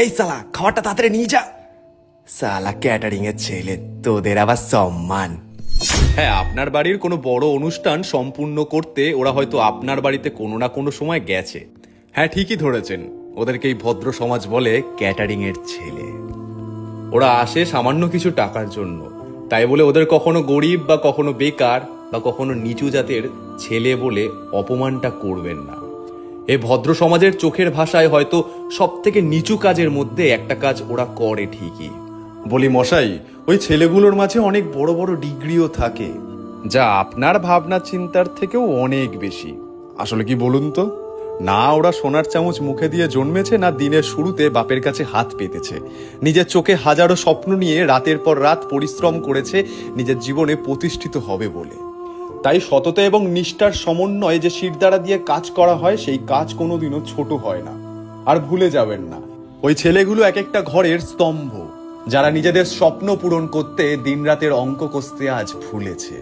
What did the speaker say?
এই সালা খাবারটা তাড়াতাড়ি নিয়ে যা। সালা ক্যাটারিং এর ছেলে, তোদের আবার সম্মান। হ্যাঁ, আপনার বাড়ির কোনো বড় অনুষ্ঠান সম্পূর্ণ করতে ওরা হয়তো আপনার বাড়িতে কোনো না কোনো সময় গেছে। হ্যাঁ, ঠিকই ধরেছেন, ওদেরকেই ভদ্র সমাজ বলে ক্যাটারিং এর ছেলে। ওরা আসে সামান্য কিছু টাকার জন্য, তাই বলে ওদের কখনো গরিব বা কখনো বেকার বা কখনো নিচু জাতের ছেলে বলে অপমানটা করবেন না। এই ভদ্র সমাজের চোখের ভাষায় হয়তো সব থেকে নিচু কাজের মধ্যে একটা কাজ ওরা করে ঠিকই। বলি মশাই, ওই ছেলেগুলোর মাঝে অনেক বড় বড় ডিগ্রিও থাকে, যা আপনার ভাবনা চিন্তার থেকেও অনেক বেশি। আসলে কি বলুন তো, না ওরা সোনার চামচ মুখে দিয়ে জন্মেছে, না দিনের শুরুতে বাপের কাছে হাত পেতেছে। নিজের চোখে হাজারো স্বপ্ন নিয়ে রাতের পর রাত পরিশ্রম করেছে নিজের জীবনে প্রতিষ্ঠিত হবে বলে। তাই সততা এবং নিষ্ঠার সমন্বয়ে যে শিরদাঁড়া দিয়ে কাজ করা হয়, সেই কাজ কোনোদিনও ছোট হয় না। আর ভুলে যাবেন না, ওই ছেলেগুলো এক একটা ঘরের স্তম্ভ, যারা নিজেদের স্বপ্ন পূরণ করতে দিনরাতের অঙ্ক কষতে আজ ভুলেছে।